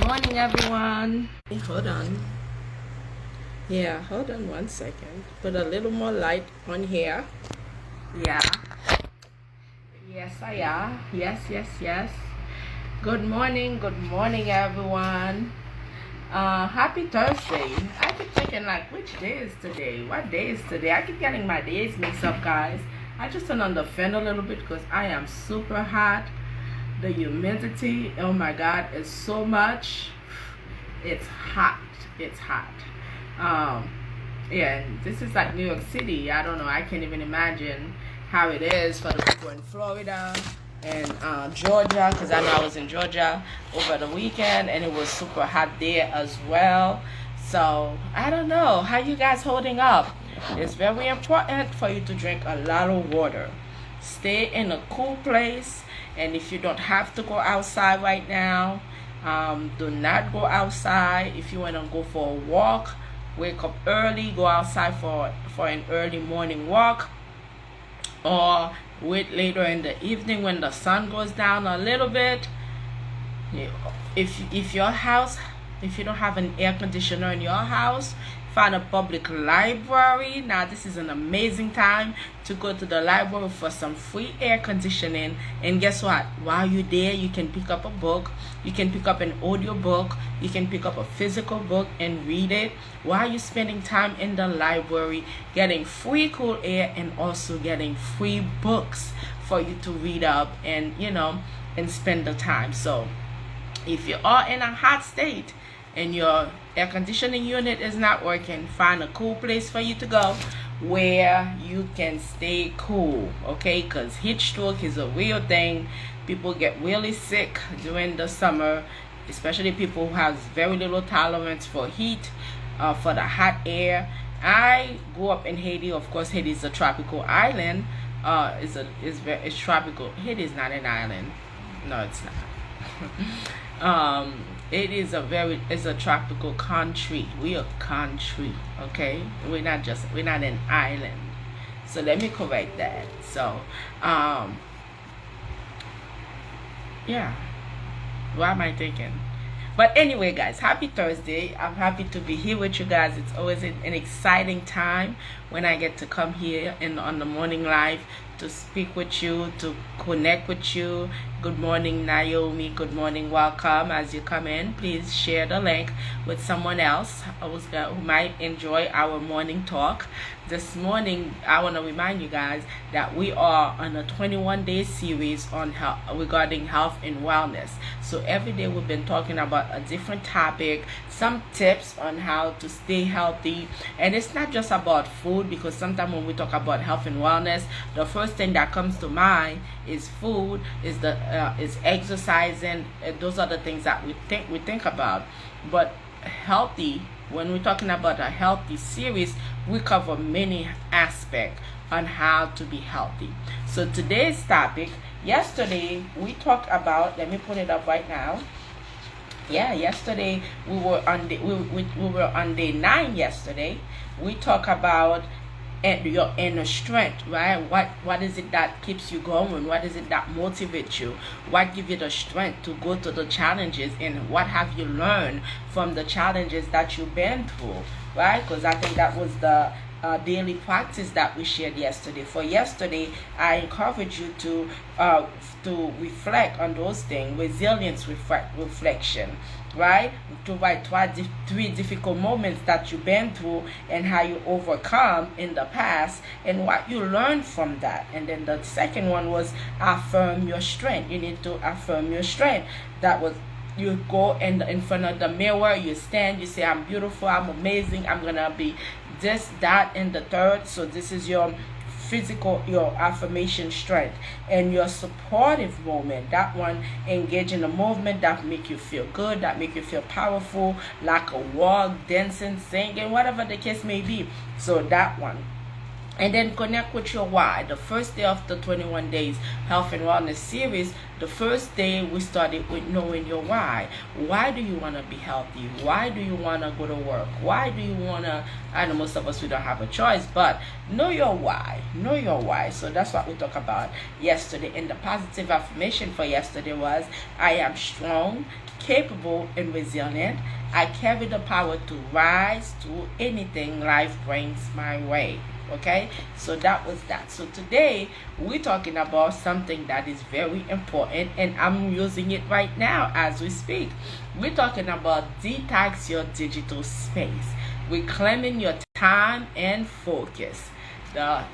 morning, everyone. Hold on. Yeah, hold on 1 second. Put a little more light on here. Yeah. Yes, I am. Yes. Good morning, everyone. Happy Thursday. I keep thinking, like, which day is today? What day is today? I keep getting my days mixed up, guys. I just turned on the fan a little bit because I am super hot. The humidity, oh my God, is so much. It's hot. Um, yeah, this is like New York City. I don't know. I can't even imagine how it is for the people in Florida and Georgia, because I know I was in Georgia over the weekend and it was super hot there as well. So I don't know how you guys holding up. It's very important for you to drink a lot of water. Stay in a cool place, and if you don't have to go outside right now, do not go outside. If you want to go for a walk, wake up early, go outside for an early morning walk, or wait later in the evening when the sun goes down a little bit. If your house, if you don't have an air conditioner in your house, find a public library. Now this is an amazing time to go to the library for some free air conditioning. And guess what? While you're there, you can pick up a book, you can pick up an audio book, you can pick up a physical book and read it while you're spending time in the library, getting free cool air and also getting free books for you to read up and and spend the time. So if you are in a hot state and your air conditioning unit is not working, find a cool place for you to go where you can stay cool, okay? Because heat stroke is a real thing. People get really sick during the summer, especially people who have very little tolerance for heat, for the hot air. I grew up in Haiti. Of course, Haiti is a tropical island. It's tropical. Haiti is not an island. No, it's not. It's a tropical country. We are country, okay? We're not an island. So let me correct that. So, yeah. What am I thinking? But anyway, guys, happy Thursday. I'm happy to be here with you guys. It's always an exciting time when I get to come here on the morning live to speak with you, to connect with you. Good morning, Naomi. Good morning. Welcome. As you come in, please share the link with someone else who might enjoy our morning talk. This morning, I want to remind you guys that we are on a 21-day series on regarding health and wellness. So every day we've been talking about a different topic, some tips on how to stay healthy. And it's not just about food, because sometimes when we talk about health and wellness, the first thing that comes to mind is food, is exercising. Those are the things that we think about. But healthy, when we're talking about a healthy series, we cover many aspects on how to be healthy. So today's topic, yesterday we talked about, let me put it up right now. Yeah, yesterday we were on day 9 yesterday. We talked about your inner strength, right? What is it that keeps you going? What is it that motivates you? What gives you the strength to go to the challenges? And what have you learned from the challenges that you've been through, right? Because I think that was the daily practice that we shared yesterday. For yesterday, I encourage you to reflect on those things, resilience reflection, right? To write three difficult moments that you've been through and how you overcome in the past and what you learned from that. And then the second one was affirm your strength. You need to affirm your strength. That was, you go in front of the mirror, you stand, you say, I'm beautiful, I'm amazing, I'm gonna be this, that, and the third. So this is your your affirmation strength. And your supportive moment, that one, engage in a movement that make you feel good, that make you feel powerful, like a walk, dancing, singing, whatever the case may be. So that one. and then connect with your why. The first day of the 21 days health and wellness series, the first day we started with knowing your why. Why do you want to be healthy? Why do you want to go to work? Why do you want to, I know most of us, we don't have a choice, but know your why. Know your why. So that's what we talked about yesterday. And the positive affirmation for yesterday was, I am strong, capable, and resilient. I carry the power to rise to anything life brings my way. Okay, so that was that. So today we're talking about something that is very important, and I'm using it right now as we speak. We're talking about detox your digital space, reclaiming your time and focus.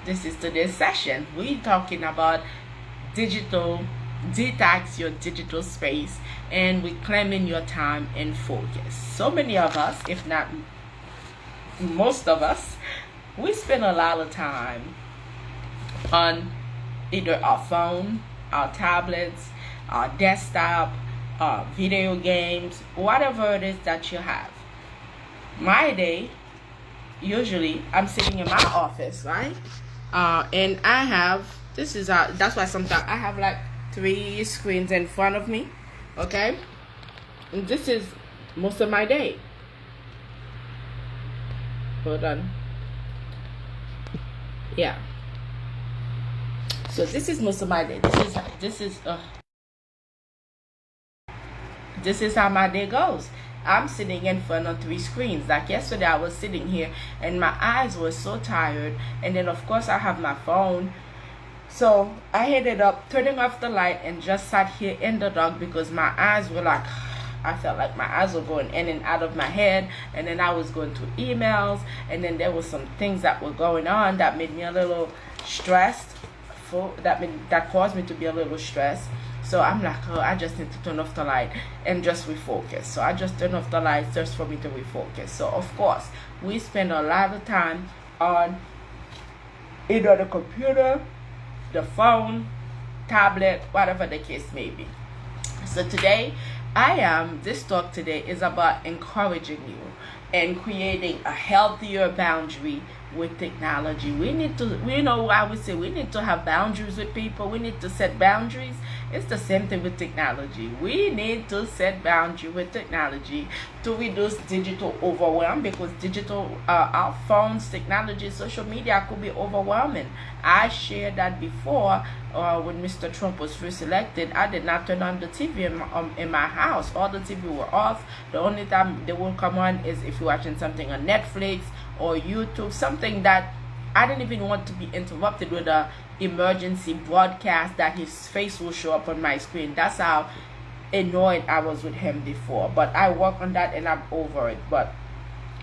This is today's session. We're talking about detox your digital space and reclaiming your time and focus. So many of us, if not most of us, we spend a lot of time on either our phone, our tablets, our desktop, video games, whatever it is that you have. My day, usually I'm sitting in my office, right? And I have, that's why sometimes I have like 3 screens in front of me, okay? And this is most of my day. Hold on. Yeah, so this is most of my day. This is how my day goes. I'm sitting in front of 3 screens. Like yesterday I was sitting here and my eyes were so tired, and then of course I have my phone, so I ended up turning off the light and just sat here in the dark because my eyes were like, I felt like my eyes were going in and out of my head, and then I was going through emails, and then there was some things that were going on that made me a little stressed. That caused me to be a little stressed. So I'm like, oh, I just need to turn off the light and just refocus. So I just turned off the lights just for me to refocus. So of course, we spend a lot of time on either the computer, the phone, tablet, whatever the case may be. So today, this talk today is about encouraging you and creating a healthier boundary with technology. We need to have boundaries with people. We need to set boundaries. It's the same thing with technology. We need to set boundary with technology to reduce digital overwhelm, because our phones, technology, social media could be overwhelming. I shared that before. When Mr. Trump was first elected, I did not turn on the TV in my house. All the TV were off. The only time they will come on is if you're watching something on Netflix or YouTube, something that I didn't even want to be interrupted with a emergency broadcast that his face will show up on my screen. That's how annoyed I was with him before. But I work on that and I'm over it. But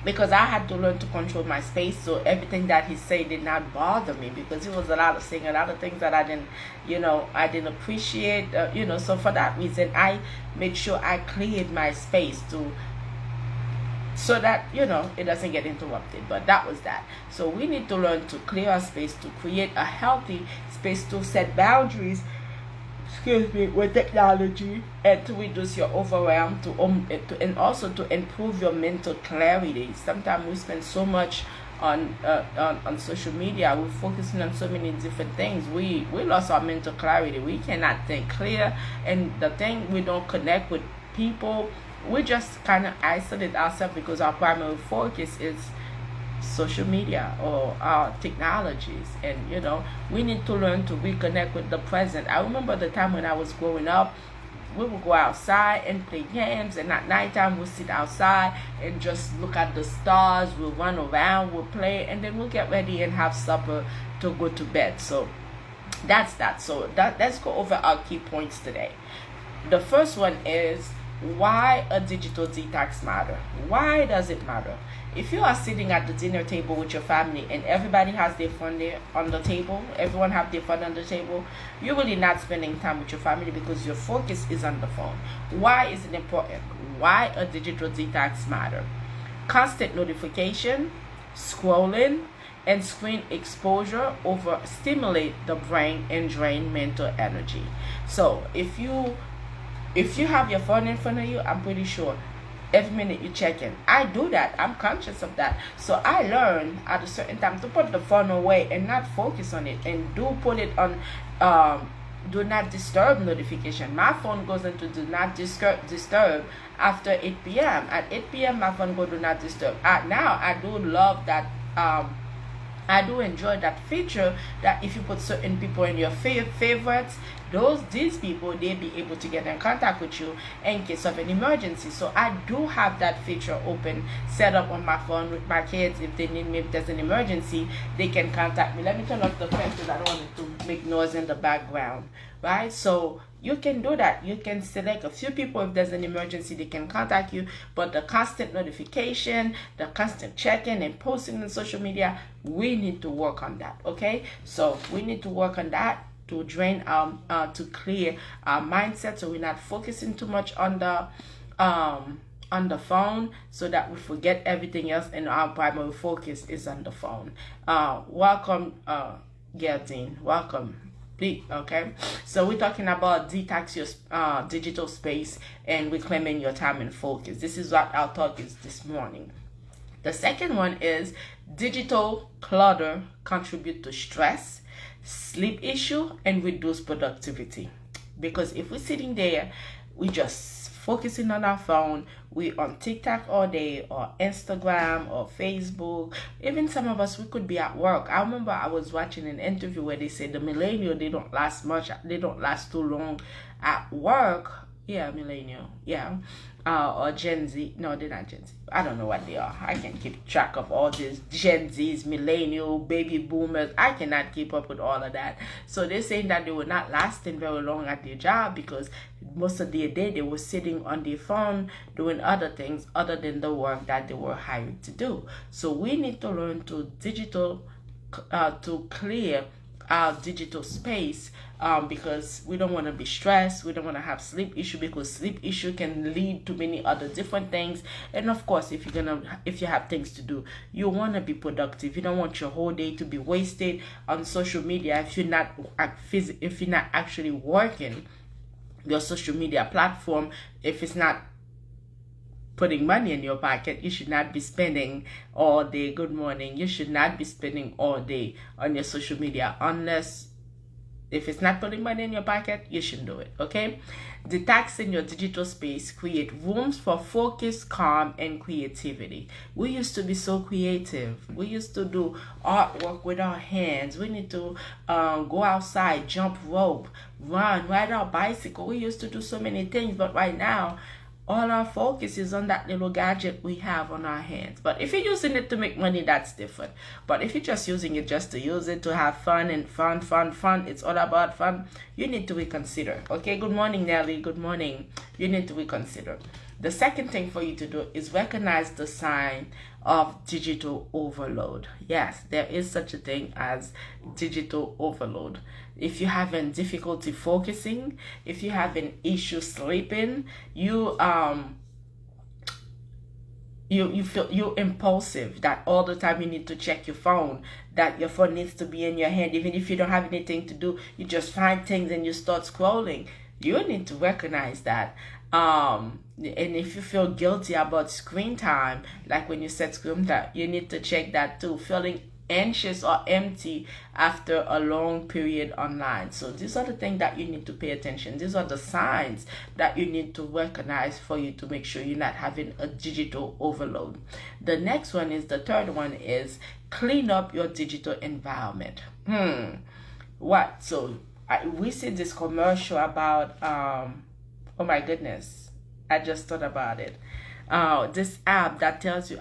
because I had to learn to control my space, so everything that he said did not bother me, because he was saying a lot of things that I didn't appreciate, so for that reason I made sure I cleared my space so that it doesn't get interrupted. But that was that. So we need to learn to clear our space, to create a healthy space, to set boundaries with technology, and to reduce your overwhelm, and also to improve your mental clarity. Sometimes we spend so much on social media, we're focusing on so many different things, we lost our mental clarity. We cannot think clear, and the thing, we don't connect with people. We just kind of isolate ourselves because our primary focus is social media or our technologies. And we need to learn to reconnect with the present. I remember the time when I was growing up, we would go outside and play games, and at nighttime we'll sit outside and just look at the stars. We'll run around, we'll play, and then we'll get ready and have supper to go to bed. So that's that. So let's go over our key points today. The first one is, why a digital detox matter? Why does it matter? If you are sitting at the dinner table with your family and everybody has their phone there on the table, everyone have their phone on the table, you're really not spending time with your family because your focus is on the phone. Why is it important? Why a digital detox matter? Constant notification, scrolling, and screen exposure overstimulate the brain and drain mental energy. So if you have your phone in front of you, I'm pretty sure every minute you check in. I do that. I'm conscious of that. So I learn at a certain time to put the phone away and not focus on it, and do put it on do not disturb notification. My phone goes into do not disturb after 8 p.m. At 8 p.m. my phone go do not disturb. Now I do love that. I do enjoy that feature, that if you put certain people in your favorites, these people, they'll be able to get in contact with you in case of an emergency. So I do have that feature open, set up on my phone with my kids. If they need me, if there's an emergency, they can contact me. Let me turn off the fan because I don't want it to make noise in the background, right? So you can do that. You can select a few people. If there's an emergency, they can contact you. But the constant notification, the constant checking and posting on social media, we need to work on that. Okay, so we need to work on that to to clear our mindset, so we're not focusing too much on the phone, so that we forget everything else and our primary focus is on the phone. Welcome, Gerdine. Welcome. Okay, so we're talking about detox your digital space and reclaiming your time and focus. This is what our talk is this morning. The second one is digital clutter contribute to stress, sleep issue, and reduce productivity. Because if we're sitting there, we just focusing on our phone, we on TikTok all day, or Instagram or Facebook. Even some of us, we could be at work. I remember I was watching an interview where they said the millennial, they don't last much, they don't last too long at work. Yeah, millennial, yeah. Or Gen Z. No, they're not Gen Z. I don't know what they are. I can't keep track of all these Gen Zs, millennial, baby boomers. I cannot keep up with all of that. So they're saying that they were not lasting very long at their job because most of their day they were sitting on their phone doing other things other than the work that they were hired to do. So we need to learn to clear our digital space, because we don't want to be stressed. We don't want to have sleep issue, because sleep issue can lead to many other different things. And of course, if you have things to do, you want to be productive. You don't want your whole day to be wasted on social media if you're not actually working your social media platform. If it's not putting money in your pocket, you should not be spending all day. Good morning. You should not be spending all day on your social media, unless if it's not putting money in your pocket, you shouldn't do it. Okay, detoxing your digital space create rooms for focus, calm, and creativity. We used to be so creative. We used to do artwork with our hands. We need to go outside, jump rope, run, ride our bicycle. We used to do so many things, but right now all our focus is on that little gadget we have on our hands. But if you're using it to make money, that's different. But if you're just using it just to use it to have fun, and fun, it's all about fun, you need to reconsider. Okay, good morning, Nelly. Good morning. You need to reconsider. The second thing for you to do is recognize the sign of digital overload. Yes, there is such a thing as digital overload. If you're having difficulty focusing, if you have an issue sleeping, you feel you're impulsive, that all the time you need to check your phone, that your phone needs to be in your hand, even if you don't have anything to do, you just find things and you start scrolling. You need to recognize that. And if you feel guilty about screen time, like when you set screen time, you need to check that too. Feeling anxious or empty after a long period online. So these are the things that you need to pay attention. These are the signs that you need to recognize for you to make sure you're not having a digital overload. The next one is, the third one is, clean up your digital environment. What? So we see this commercial about oh my goodness, I just thought about it. This app that tells you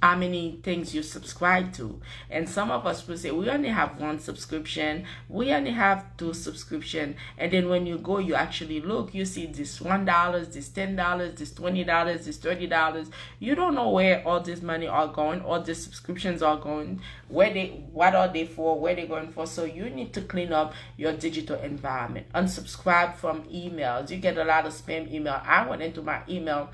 how many things you subscribe to. And some of us will say, we only have one subscription, we only have 2 subscription. And then when you go, you actually look, you see this $1, this $10, this $20, this $30. You don't know where all this money are going, all the subscriptions are going, what are they for, where they're going for. So you need to clean up your digital environment. Unsubscribe from emails. You get a lot of spam email. I went into my email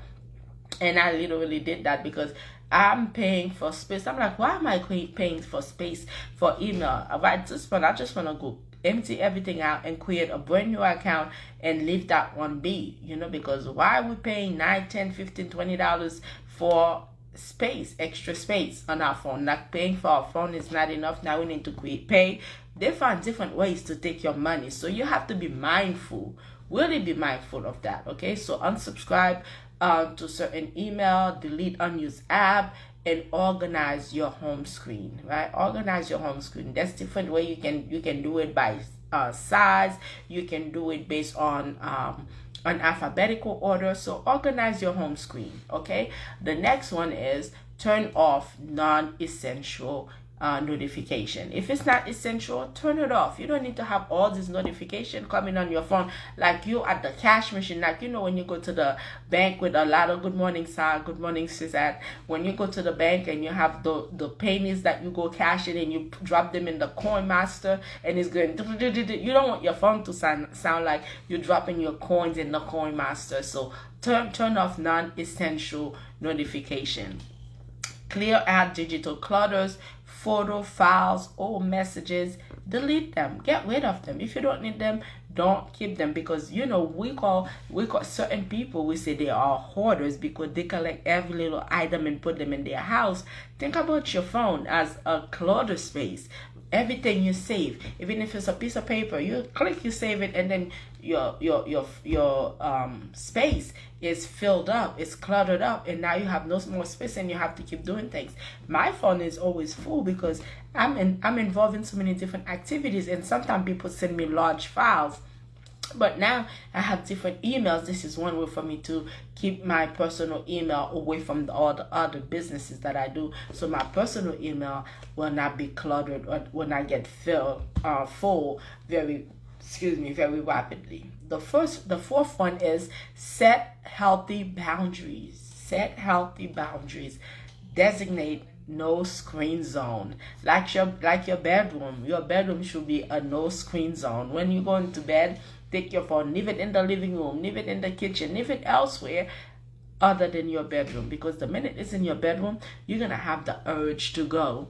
and I literally did that because I'm paying for space. I'm like, why am I paying for space for email? At this point, I just want to go empty everything out and create a brand new account and leave that one be, because why are we paying $9, $10, $15, $20 for space, extra space on our phone? Not paying for our phone is not enough. Now we need to pay. They find different ways to take your money, so you have to be mindful, really be mindful of that. Okay, so unsubscribe to certain email, delete unused app, and organize your home screen. Right, organize your home screen. That's different way. You can do it by size. You can do it based on an alphabetical order. So organize your home screen. Okay, the next one is turn off non-essential notification. If it's not essential, turn it off. You don't need to have all this notification coming on your phone, like you at the cash machine. Like, when you go to the bank with a lot of good morning, sir, good morning, Suzette. When you go to the bank and you have the pennies that you go cash in and you drop them in the coin master and it's going, you don't want your phone to sound like you're dropping your coins in the coin master. So turn off non-essential notification. Clear out digital clutters, photo files, old messages. Delete them. Get rid of them. If you don't need them, don't keep them, because we call certain people, we say they are hoarders because they collect every little item and put them in their house. Think about your phone as a clutter space. Everything you save, even if it's a piece of paper, you click, you save it, and then your space is filled up, it's cluttered up, and now you have no more space and you have to keep doing things. My phone is always full because I'm involved in so many different activities, and sometimes people send me large files. But now I have different emails. This is one way for me to keep my personal email away from all the other businesses that I do. So my personal email will not be cluttered or will not get full very rapidly. The fourth one is set healthy boundaries. Set healthy boundaries. Designate no screen zone. Like your bedroom. Your bedroom should be a no screen zone. When you go into bed, take your phone, leave it in the living room, leave it in the kitchen, leave it elsewhere other than your bedroom, because the minute it's in your bedroom, you're gonna have the urge to go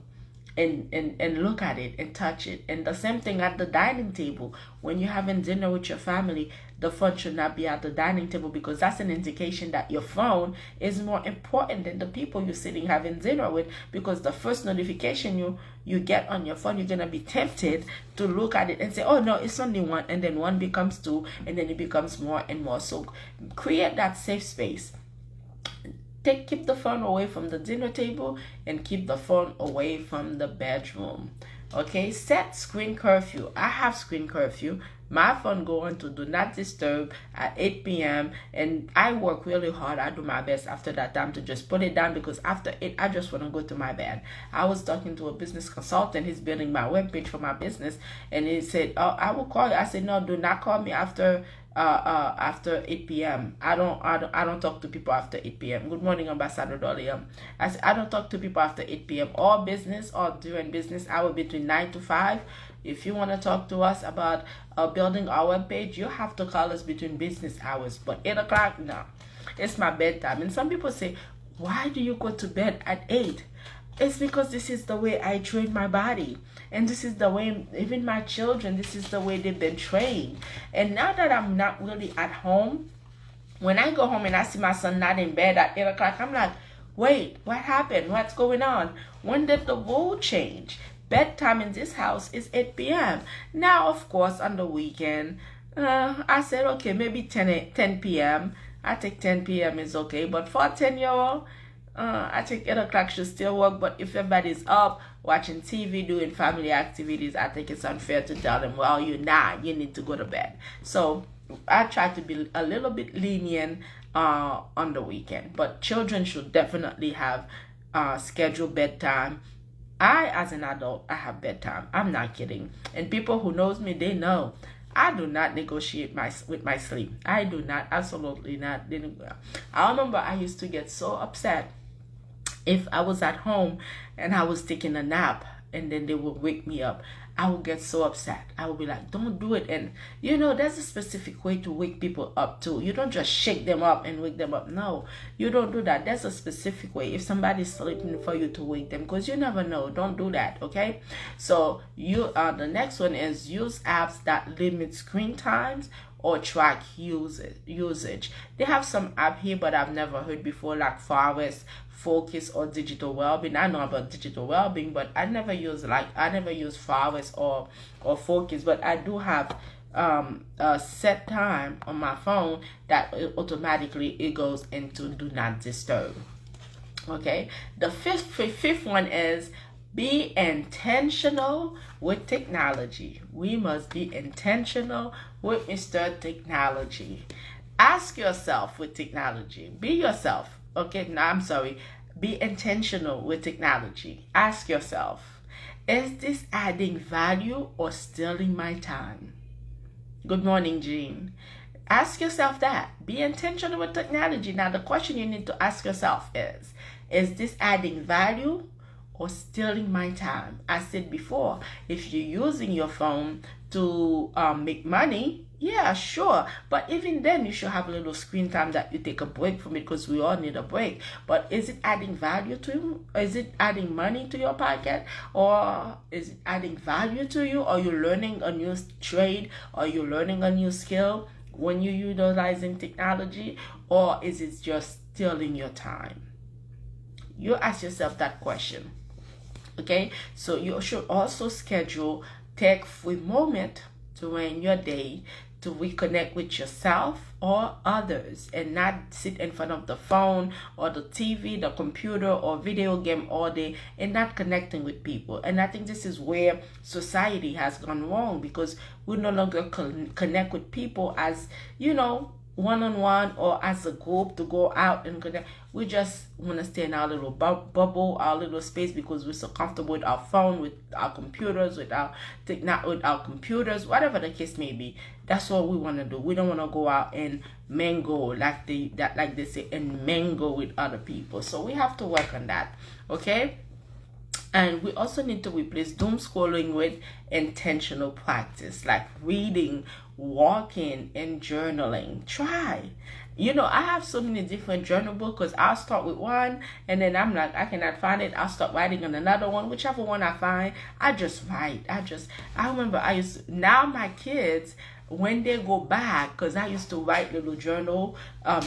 and look at it and touch it. And the same thing at the dining table. When you're having dinner with your family, the phone should not be at the dining table, because that's an indication that your phone is more important than the people you're sitting having dinner with, because the first notification you get on your phone, you're going to be tempted to look at it and say, oh no, it's only one, and then one becomes two, and then it becomes more and more. So create that safe space. Keep the phone away from the dinner table and keep the phone away from the bedroom. Okay, set screen curfew. I have screen curfew. My phone go on to do not disturb at 8 p.m. and I work really hard. I do my best after that time to just put it down, because after 8 I just want to go to my bed. I was talking to a business consultant. He's building my webpage for my business, and he said, oh, I will call you. I said, no, do not call me after 8 p.m. I don't talk to people after 8 p.m. Good morning, Ambassador Dolly. I said, I don't talk to people after 8 p.m. or business or during business hour between 9 to 5. If you want to talk to us about building our webpage, you have to call us between business hours. But 8 o'clock, no, it's my bedtime. And some people say, why do you go to bed at 8? It's because this is the way I train my body. And this is the way, even my children, this is the way they've been trained. And now that I'm not really at home, when I go home and I see my son not in bed at 8 o'clock, I'm like, wait, what happened? What's going on? When did the rule change? Bedtime in this house is 8 p.m. Now, of course, on the weekend, I said, okay, maybe 10 p.m. I think 10 p.m. is okay. But for a 10-year-old, I think 8 o'clock should still work. But if everybody's up, watching TV, doing family activities, I think it's unfair to tell them, well, you're not. You need to go to bed. So I try to be a little bit lenient on the weekend. But children should definitely have scheduled bedtime. I, as an adult, I have bedtime. I'm not kidding. And people who knows me, they know. I do not negotiate with my sleep. I do not, absolutely not. I remember I used to get so upset if I was at home and I was taking a nap and then they would wake me up. I will get so upset. I will be like, don't do it. And you know, there's a specific way to wake people up too. You don't just shake them up and wake them up. No, you don't do that. There's a specific way. If somebody's sleeping, for you to wake them, because you never know. Don't do that. Okay. So the next one is use apps that limit screen times or track usage. They have some app here, but I've never heard before, like Forest, Focus, or Digital Wellbeing. I know about Digital Wellbeing, but I never use Forest or Focus. But I do have a set time on my phone that automatically it goes into do not disturb. Okay. The fifth one is be intentional with technology. We must be intentional with Mr. Technology. Ask yourself with technology. Be yourself. Okay, no, I'm sorry. Be intentional with technology. Ask yourself, is this adding value or stealing my time? Good morning, Jean. Ask yourself that. Be intentional with technology. Now, the question you need to ask yourself is this adding value or stealing my time? I said before, if you're using your phone to make money, yeah, sure. But even then, you should have a little screen time that you take a break from it, because we all need a break. But is it adding value to you? Is it adding money to your pocket? Or is it adding value to you? Are you learning a new trade? Are you learning a new skill when you're utilizing technology? Or is it just stealing your time? You ask yourself that question. Okay, so you should also schedule tech-free moment during your day to reconnect with yourself or others, and not sit in front of the phone or the TV, the computer, or video game all day and not connecting with people. And I think this is where society has gone wrong, because we no longer connect with people as, you know, one-on-one or as a group to go out and connect. We just want to stay in our little bubble, our little space, because we're so comfortable with our phone, with our computers, with our computers, whatever the case may be. That's what we want to do. We don't want to go out and mingle, like they say, and mingle with other people. So we have to work on that. Okay. And we also need to replace doom scrolling with intentional practice, like reading, walking, and journaling. Try. You know, I have so many different journal books, because I'll start with one and then I'm like, I cannot find it. I'll start writing on another one. Whichever one I find, I just write. I remember now my kids, when they go back, because I used to write little journal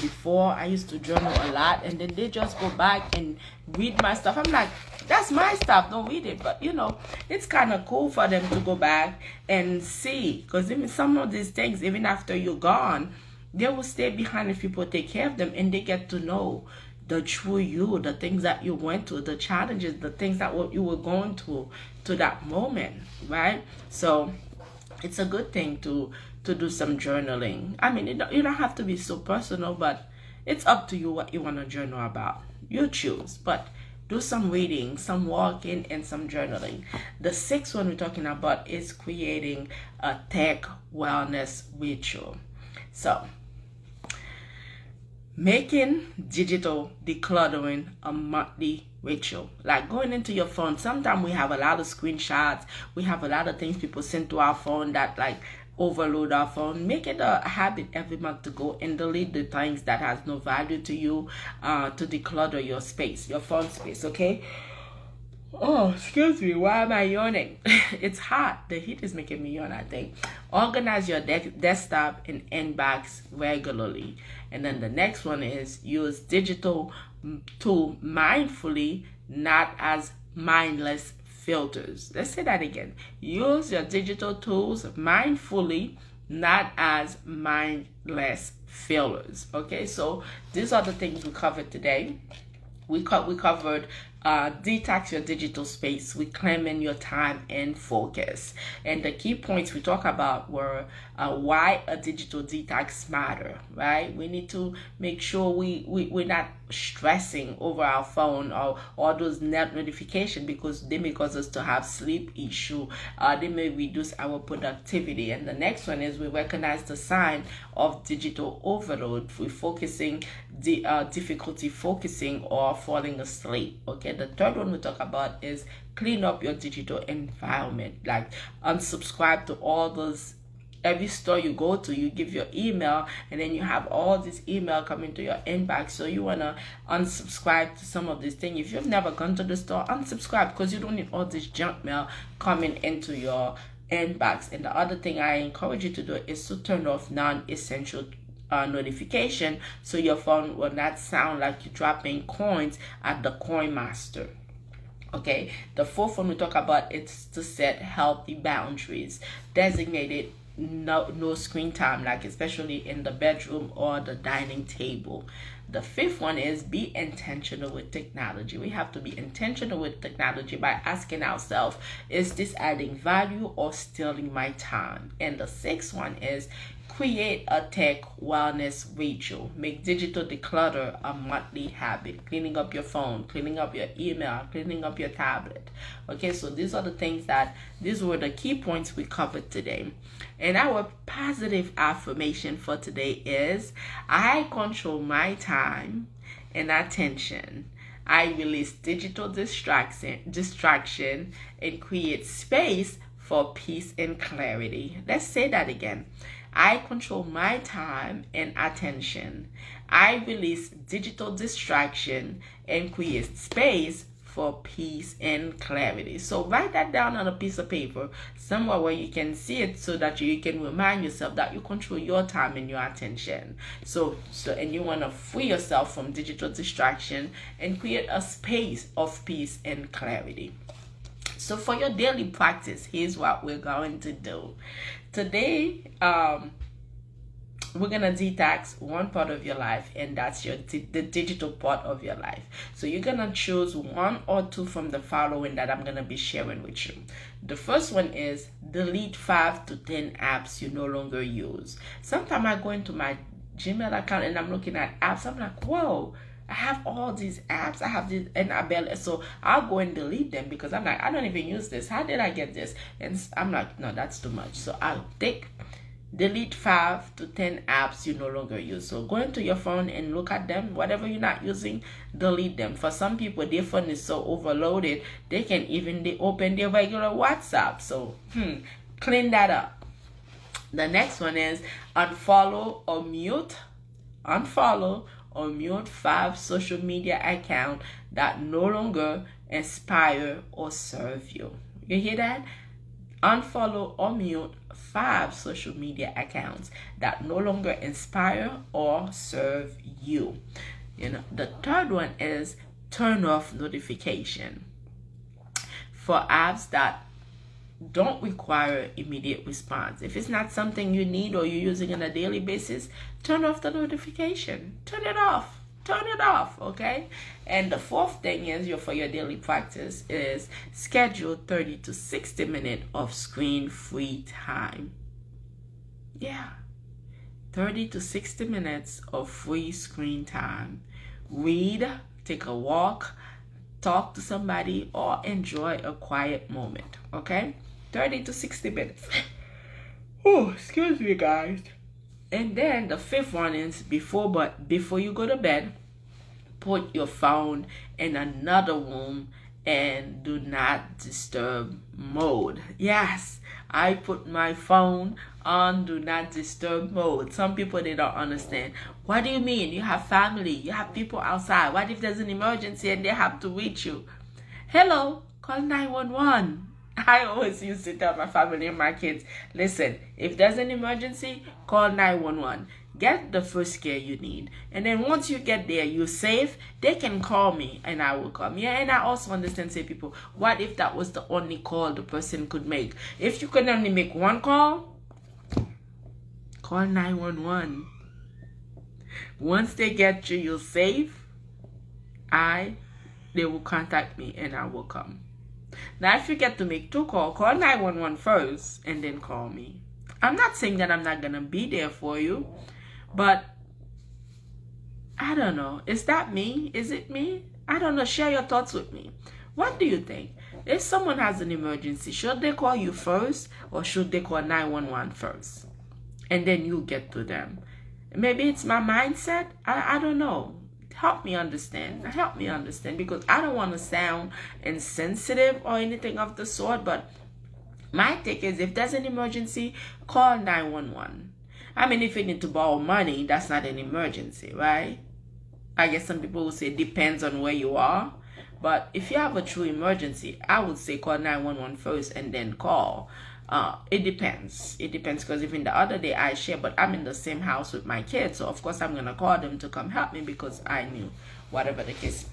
before. I used to journal a lot, and then they just go back and read my stuff. I'm like, that's my stuff, don't read it. But you know, it's kind of cool for them to go back and see, because even some of these things, even after you're gone, they will stay behind if people take care of them, and they get to know the true you, the things that you went through, the challenges, the things that you were going through to that moment, right? So it's a good thing to do some journaling. I mean, you don't have to be so personal, but it's up to you what you want to journal about. You choose, but do some reading, some walking, and some journaling. The sixth one we're talking about is creating a tech wellness ritual. So, making digital decluttering a monthly ritual, like going into your phone. Sometimes we have a lot of screenshots, we have a lot of things people send to our phone that like overload our phone. Make it a habit every month to go and delete the things that has no value to you, to declutter your space, your phone space. Okay. Oh, excuse me. Why am I yawning? It's hot. The heat is making me yawn, I think. Organize your desktop and inbox regularly. And then the next one is use digital tool mindfully, not as mindless filters. Let's say that again. Use your digital tools mindfully, not as mindless fillers. Okay, so these are the things we covered today. We covered detox your digital space, reclaiming your time and focus. And the key points we talk about were why a digital detox matter, right? We need to make sure we're not stressing over our phone or all those notifications, because they may cause us to have sleep issue. They may reduce our productivity. And the next one is we recognize the sign of digital overload. We're focusing, difficulty focusing or falling asleep. Okay. Okay, the third one we talk about is clean up your digital environment. Like unsubscribe to all those. Every store you go to, you give your email, and then you have all this email coming to your inbox. So you want to unsubscribe to some of these things. If you've never gone to the store, unsubscribe, because you don't need all this junk mail coming into your inbox. And the other thing I encourage you to do is to turn off non-essential notification, so your phone will not sound like you're dropping coins at the coin master. Okay, the fourth one we talk about is to set healthy boundaries. Designated no screen time, like especially in the bedroom or the dining table. The fifth one is be intentional with technology. We have to be intentional with technology by asking ourselves, is this adding value or stealing my time? And the sixth one is create a tech wellness ritual. Make digital declutter a monthly habit. Cleaning up your phone, cleaning up your email, cleaning up your tablet. Okay, so these are the things these were the key points we covered today. And our positive affirmation for today is, I control my time and attention. I release digital distraction and create space for peace and clarity. Let's say that again. I control my time and attention. I release digital distraction and create space for peace and clarity. So write that down on a piece of paper, somewhere where you can see it, so that you can remind yourself that you control your time and your attention. So and you want to free yourself from digital distraction and create a space of peace and clarity. So for your daily practice, here's what we're going to do. Today, we're going to detox one part of your life, and that's the digital part of your life. So you're going to choose one or two from the following that I'm going to be sharing with you. The first one is delete 5 to 10 apps you no longer use. Sometimes I go into my Gmail account and I'm looking at apps. I'm like, whoa, I have all these apps. I have this, and so I'll go and delete them, because I'm like, I don't even use this. How did I get this? And I'm like, no, that's too much. So I'll delete 5 to 10 apps you no longer use. So go into your phone and look at them. Whatever you're not using, delete them. For some people, their phone is so overloaded, they can even open their regular WhatsApp. So clean that up. The next one is unfollow or mute 5 social media accounts that no longer inspire or serve you. You hear that? Unfollow or mute 5 social media accounts that no longer inspire or serve you. The third one is turn off notification. For apps that don't require immediate response. If it's not something you need or you're using on a daily basis, turn off the notification. Turn it off, okay? And the fourth thing is for your daily practice is schedule 30 to 60 minutes of screen-free time. Yeah, 30 to 60 minutes of free screen time. Read, take a walk, talk to somebody, or enjoy a quiet moment, okay? 30 to 60 minutes. Oh, excuse me, guys. And then the fifth one is before you go to bed, put your phone in another room and do not disturb mode. Yes, I put my phone on do not disturb mode. Some people, they don't understand. What do you mean? You have family, you have people outside. What if there's an emergency and they have to reach you? Hello, call 911. I always used to tell my family and my kids, listen, if there's an emergency, call 911. Get the first care you need. And then once you get there, you're safe, they can call me and I will come. Yeah, and I also understand, say people, what if that was the only call the person could make? If you can only make one call, call 911. Once they get you, you're safe, they will contact me and I will come. Now, if you get to make 2 calls, call 911 first and then call me. I'm not saying that I'm not going to be there for you, but I don't know. Is that me? Is it me? I don't know. Share your thoughts with me. What do you think? If someone has an emergency, should they call you first or should they call 911 first? And then you get to them. Maybe it's my mindset. I don't know. help me understand. Help me understand, because I don't want to sound insensitive or anything of the sort, but my take is, if there's an emergency, call 911. I mean, if you need to borrow money, that's not an emergency, right? I guess some people will say it depends on where you are. But if you have a true emergency, I would say call 911 first and then call. It depends. It depends, because even the other day I shared, but I'm in the same house with my kids. So, of course, I'm going to call them to come help me, because I knew whatever the case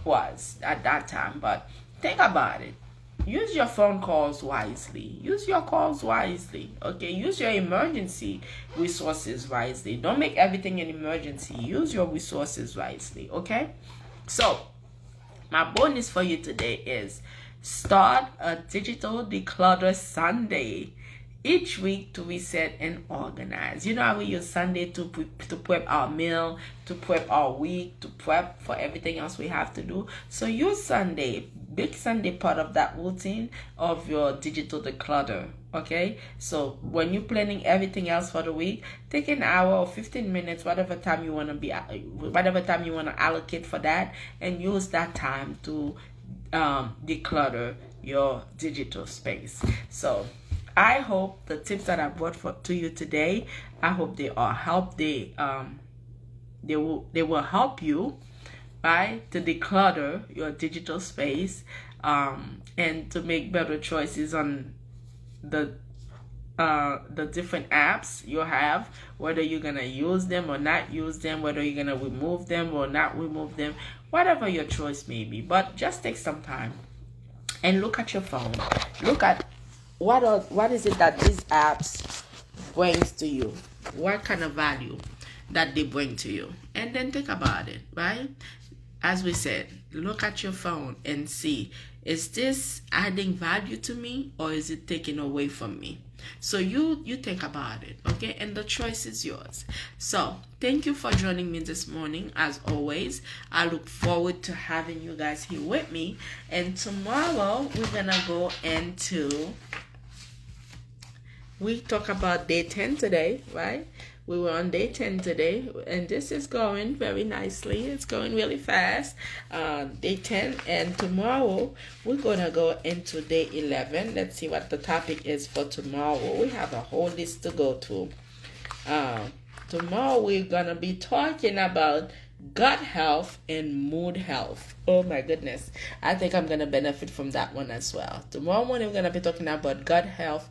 was at that time. But think about it. Use your phone calls wisely. Use your calls wisely. Okay, use your emergency resources wisely. Don't make everything an emergency. Use your resources wisely. Okay, so my bonus for you today is start a digital declutter Sunday each week to reset and organize. You know how we use Sunday to prep our meal, to prep our week, to prep for everything else we have to do. So use Sunday, big Sunday part of that routine of your digital declutter. Okay, so when you're planning everything else for the week, take an hour or 15 minutes, whatever time you want to allocate for that, and use that time to declutter your digital space. So I hope the tips that I brought to you today, I hope they will help you, right, to declutter your digital space, and to make better choices on the different apps you have, whether you're gonna use them or not use them, whether you're gonna remove them or not remove them, whatever your choice may be. But just take some time and look at your phone. Look at what is it that these apps brings to you, what kind of value that they bring to you, and then think about it, right? As we said, look at your phone and see, is this adding value to me, or is it taking away from me? So you think about it, okay? And the choice is yours. So thank you for joining me this morning. As always, I look forward to having you guys here with me. And tomorrow we're gonna go into, we talk about day 10 today, right? We were on day 10 today, and this is going very nicely. It's going really fast. Day 10, and tomorrow we're going to go into day 11. Let's see what the topic is for tomorrow. We have a whole list to go to. Tomorrow we're going to be talking about gut health and mood health. Oh my goodness. I think I'm going to benefit from that one as well. Tomorrow morning we're going to be talking about gut health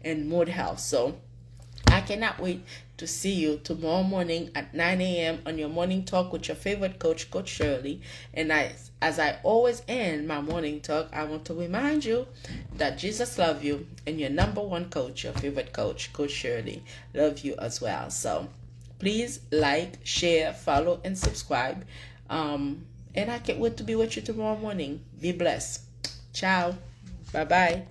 and mood health. So I cannot wait to see you tomorrow morning at 9 a.m. on your morning talk with your favorite coach, Coach Shirley. And as I always end my morning talk, I want to remind you that Jesus loves you, and your number one coach, your favorite coach, Coach Shirley, loves you as well. So please like, share, follow, and subscribe. And I can't wait to be with you tomorrow morning. Be blessed. Ciao. Bye-bye.